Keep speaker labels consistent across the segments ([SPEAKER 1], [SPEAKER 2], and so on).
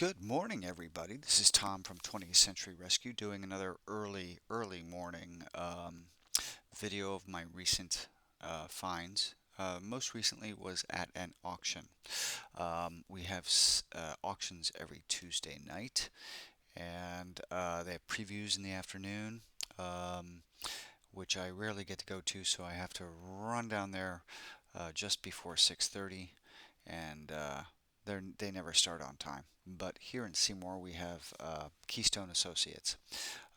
[SPEAKER 1] Good morning, everybody. This is Tom from 20th Century Rescue doing another early morning video of my recent finds. Most recently was at an auction. We have auctions every Tuesday night, and they have previews in the afternoon, um, which I rarely get to go to, so I have to run down there just before 6:30, and they never start on time. But here in Seymour, we have Keystone Associates.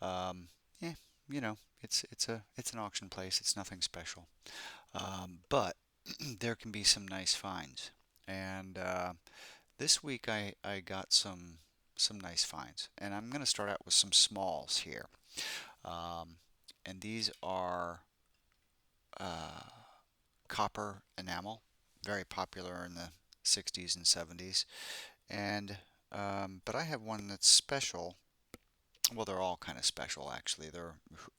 [SPEAKER 1] Um, yeah, it's an auction place. It's nothing special, but there can be some nice finds. And this week I got some nice finds, and I'm going to start out with some smalls here. Um, and these are uh, copper enamel, very popular in the 60s and 70s. And but I have one that's special. Well, they're all kind of special, actually.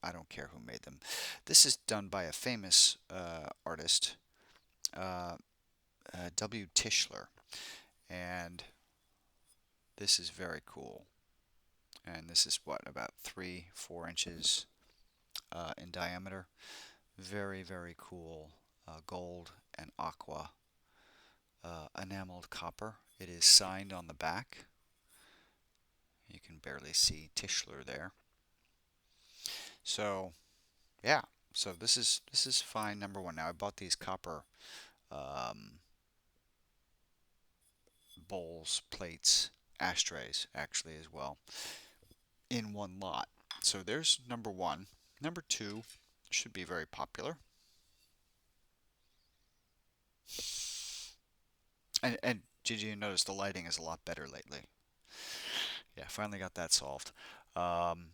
[SPEAKER 1] I don't care who made them. This is done by a famous artist, uh, W. Tischler, and this is very cool. And this is what, about 3, 4 inches in diameter. Very cool gold and aqua enameled copper. It is signed on the back. You can barely see Tischler there. So yeah, so this is fine number one. Now I bought these copper um, bowls, plates, ashtrays actually as well in one lot. So there's number one. Number two should be very popular. And did you notice the lighting is a lot better lately? Yeah, finally got that solved. Um,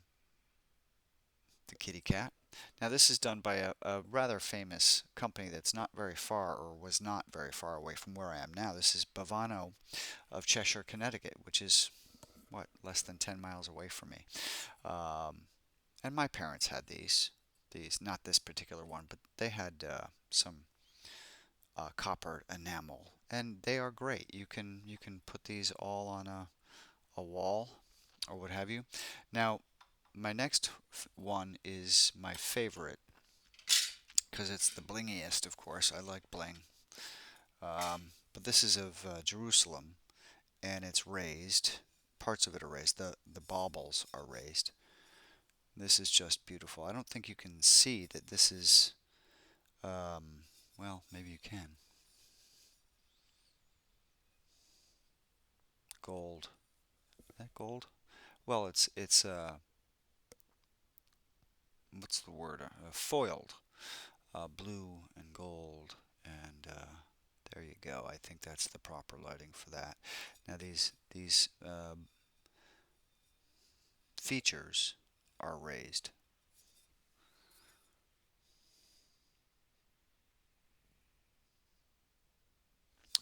[SPEAKER 1] the kitty cat. Now this is done by a rather famous company that's not very far, or was not very far away from where I am now. This is Bavano of Cheshire, Connecticut, which is what, less than 10 miles away from me. Um, and my parents had these, not this particular one, but they had some copper enamel, and they are great. You can put these all on a wall or what have you. Now, my next one is my favorite because it's the blingiest, of course. I like bling. But this is of Jerusalem, and it's raised. Parts of it are raised. The baubles are raised. This is just beautiful. I don't think you can see that this is, well, maybe you can. Gold. Is that gold? Well, it's what's the word? Foiled. Blue and gold, and there you go. I think that's the proper lighting for that. Now these features are raised.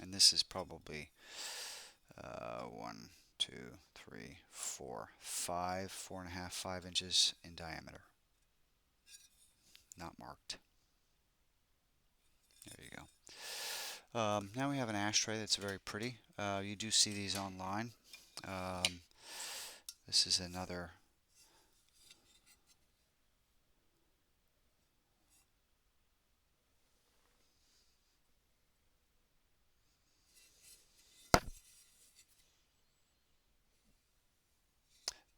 [SPEAKER 1] And this is probably 4.5 inches in diameter. Not marked. There you go. Now we have an ashtray that's very pretty. You do see these online. Um, this is another.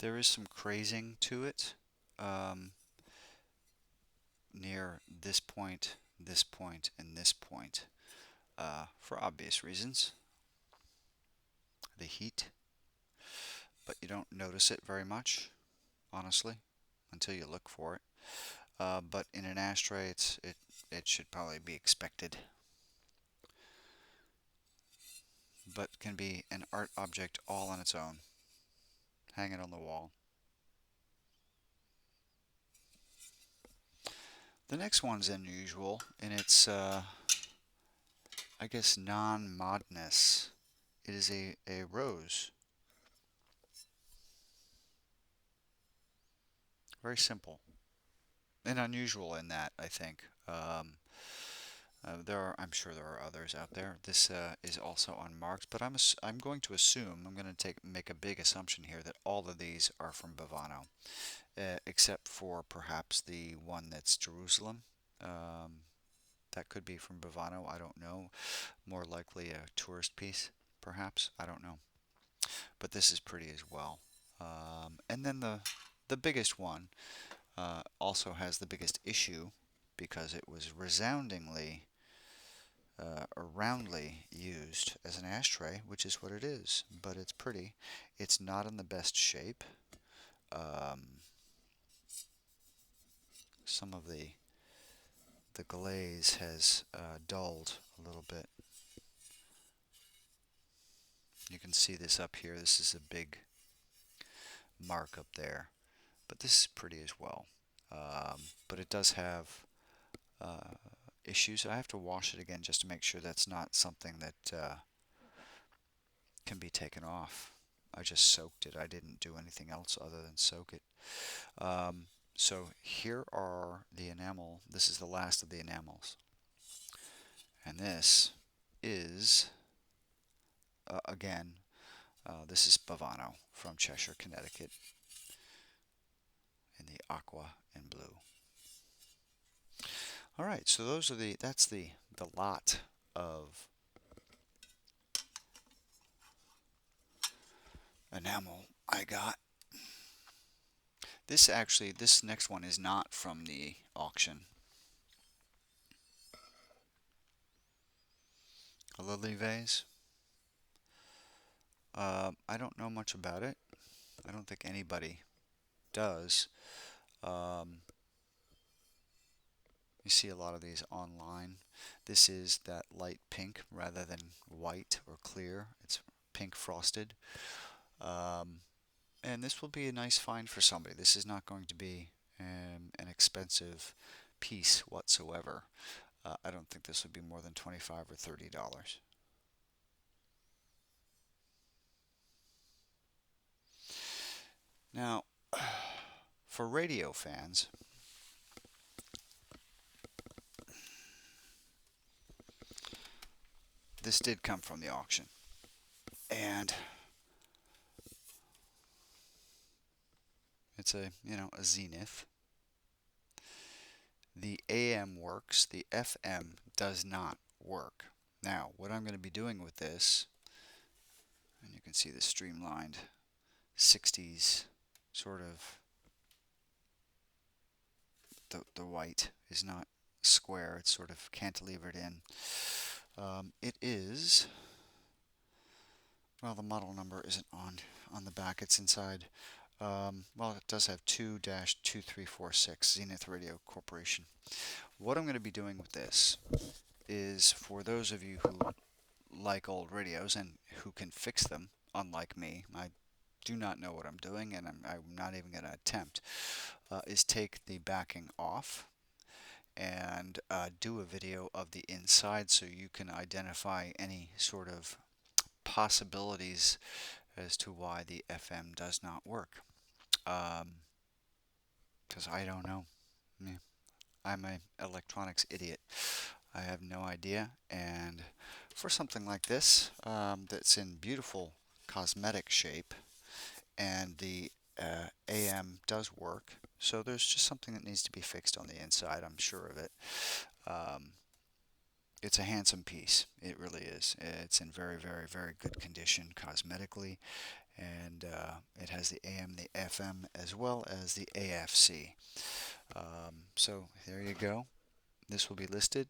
[SPEAKER 1] There is some crazing to it um, near this point, and this point, for obvious reasons. The heat, but you don't notice it very much, honestly, until you look for it. But in an ashtray, it should probably be expected, but can be an art object all on its own. Hang it on the wall. The next one's unusual in its, I guess, non-modness. It is a rose. Very simple and unusual in that, I think. I'm sure there are others out there. This is also unmarked, but I'm going to assume, I'm going to make a big assumption here that all of these are from Bavano, except for perhaps the one that's Jerusalem. Um, that could be from Bavano. I don't know. More likely a tourist piece, perhaps. I don't know. But this is pretty as well. And then the biggest one also has the biggest issue because it was resoundingly or roundly used as an ashtray, which is what it is. But it's pretty. It's not in the best shape. Um, some of the glaze has dulled a little bit. You can see this up here. This is a big mark up there, but this is pretty as well. But it does have uh, issues. I have to wash it again just to make sure that's not something that can be taken off. I just soaked it. I didn't do anything else other than soak it. So here are the enamel. This is the last of the enamels. And this is, again, this is Bavano from Cheshire, Connecticut, in the aqua and blue. All right, so that's the lot of enamel I got. This next one is not from the auction. A lily vase. I don't know much about it. I don't think anybody does. Um, you see a lot of these online. This is that light pink rather than white or clear. It's pink frosted. Um, and this will be a nice find for somebody. This is not going to be an expensive piece whatsoever. I don't think this would be more than $25 or $30. Now, for radio fans, this did come from the auction. And it's a Zenith. The AM works, the FM does not work. Now, what I'm going to be doing with this, and you can see the streamlined 60s sort of, the white is not square, it's sort of cantilevered in. It is, well, the model number isn't on the back, it's inside. Well, it does have 2-2346 Zenith Radio Corporation. What I'm going to be doing with this is, for those of you who like old radios and who can fix them, unlike me, I do not know what I'm doing, and I'm not even going to attempt, is take the backing off and do a video of the inside so you can identify any sort of possibilities as to why the FM does not work. Because I don't know. Yeah. I'm an electronics idiot. I have no idea. And for something like this, that's in beautiful cosmetic shape, and the AM does work, so there's just something that needs to be fixed on the inside, I'm sure of it. It's a handsome piece. It really is. It's in very, very, very good condition cosmetically, and it has the AM, the FM, as well as the AFC. So there you go. This will be listed.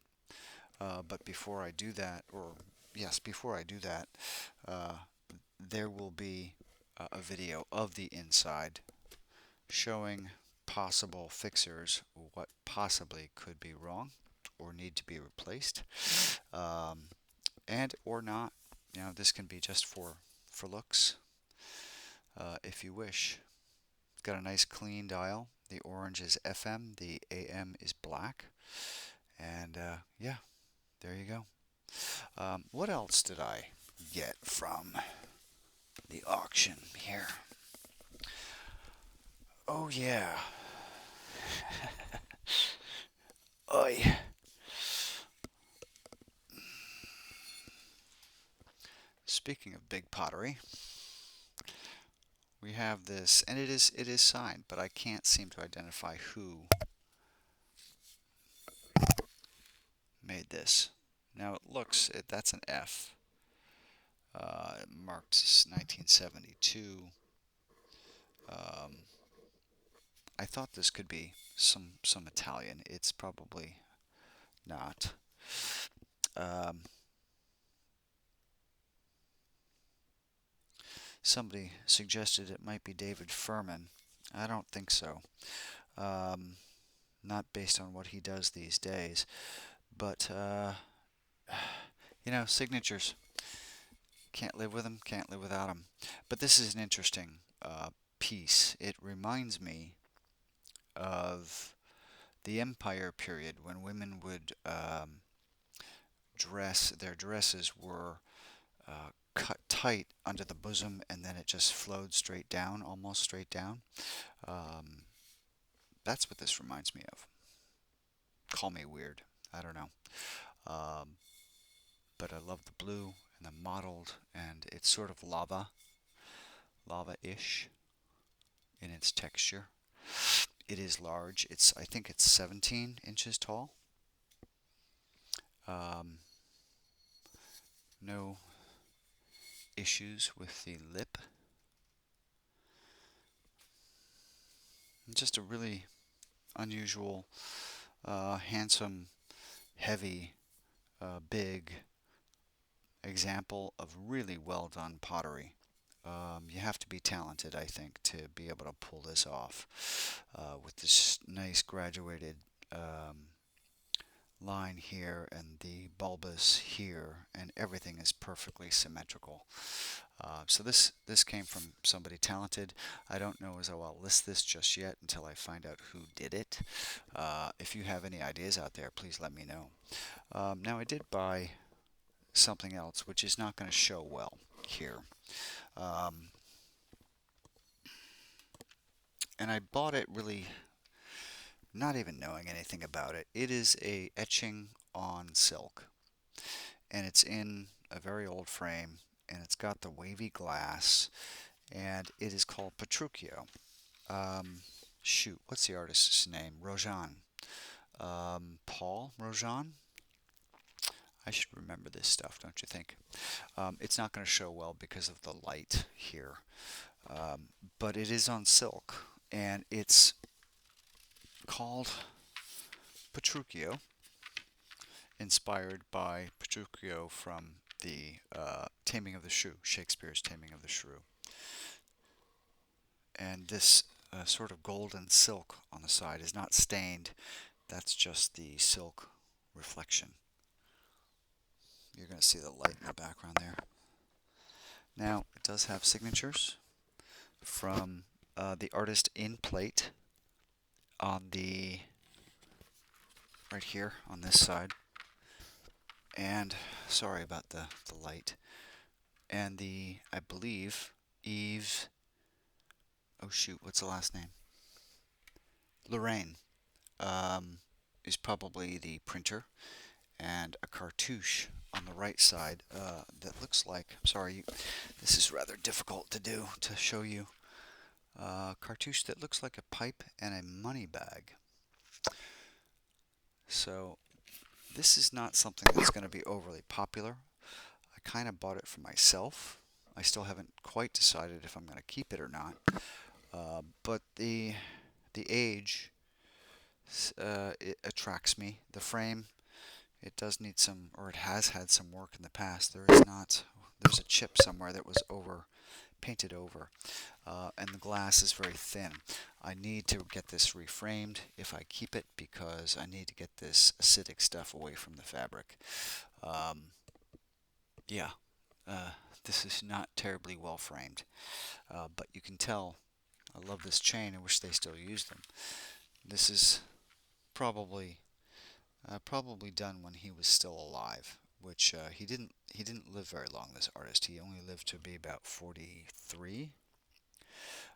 [SPEAKER 1] But before I do that, there will be a video of the inside showing possible fixers, what possibly could be wrong or need to be replaced, and or not. This can be just for looks, if you wish. It's got a nice clean dial. The orange is FM, the AM is black, and yeah, there you go. What else did I get from the auction here? Oh yeah. speaking of big pottery, we have this, and it is signed, but I can't seem to identify who made this. Now it looks, that's an F. Marked 1972. Um, I thought this could be some Italian. It's probably not. Um, Somebody suggested it might be David Furman. I don't think so. Um, Not based on what he does these days. But, signatures. Can't live with them, can't live without them. But this is an interesting piece. It reminds me of the Empire period when women would their dresses were cut tight under the bosom and then it just flowed straight down, almost straight down. Um, that's what this reminds me of. Call me weird. I don't know. Um, but I love the blue and the mottled, and it's sort of lava-ish in its texture. It is large. I think it's 17 inches tall. No issues with the lip. Just a really unusual, handsome, heavy, big example of really well done pottery. You have to be talented, I think, to be able to pull this off with this nice graduated line here and the bulbous here, and everything is perfectly symmetrical. So this came from somebody talented. I don't know as I'll list this just yet until I find out who did it. If you have any ideas out there, please let me know. Now I did buy something else which is not going to show well here. And I bought it really not even knowing anything about it. It is a etching on silk, and it's in a very old frame, and it's got the wavy glass, and it is called Petruchio. Shoot, what's the artist's name? Rojan. Paul Rojan? I should remember this stuff, don't you think? It's not going to show well because of the light here, but it is on silk, and it's called Petruchio, inspired by Petruchio from the Taming of the Shrew, Shakespeare's Taming of the Shrew. And this sort of golden silk on the side is not stained. That's just the silk reflection. You're going to see the light in the background there. Now, it does have signatures from the artist in plate on the right here on this side. And sorry about the light. And I believe Eve, oh shoot, what's the last name? Lorraine is probably the printer, and a cartouche on the right side that looks like, I'm sorry, this is rather difficult to do, to show you. Cartouche that looks like a pipe and a money bag. So this is not something that's going to be overly popular. I kind of bought it for myself. I still haven't quite decided if I'm going to keep it or not. But the age, it attracts me. The frame, it does need some, or it has had some work in the past. There's a chip somewhere that was painted over, and the glass is very thin. I need to get this reframed if I keep it, because I need to get this acidic stuff away from the fabric. Yeah, this is not terribly well framed, but you can tell I love this chain. I wish they still used them. This is probably done when he was still alive, which he didn't live very long, this artist. He only lived to be about 43,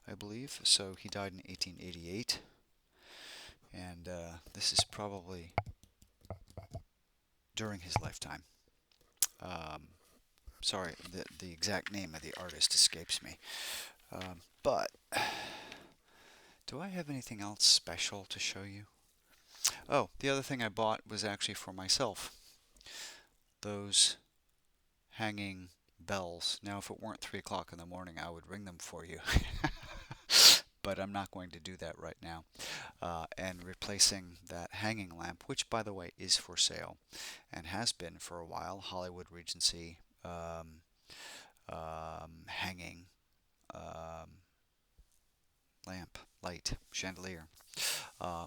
[SPEAKER 1] I believe. So he died in 1888, and this is probably during his lifetime. Sorry, the exact name of the artist escapes me. But do I have anything else special to show you? Oh, the other thing I bought was actually for myself. Those hanging bells. Now, if it weren't 3 o'clock in the morning, I would ring them for you. But I'm not going to do that right now. And replacing that hanging lamp, which by the way is for sale and has been for a while, Hollywood Regency hanging um, lamp, light, chandelier,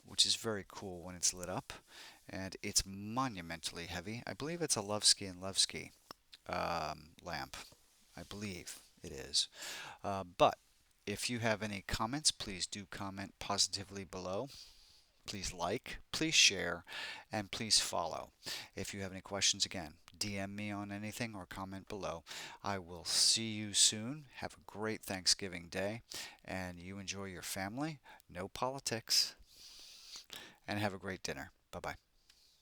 [SPEAKER 1] which is very cool when it's lit up. And it's monumentally heavy. I believe it's a Lovesky and Lovesky lamp. I believe it is. But if you have any comments, please do comment positively below. Please like, please share, and please follow. If you have any questions, again, DM me on anything or comment below. I will see you soon. Have a great Thanksgiving day, and you enjoy your family. No politics, and have a great dinner. Bye bye.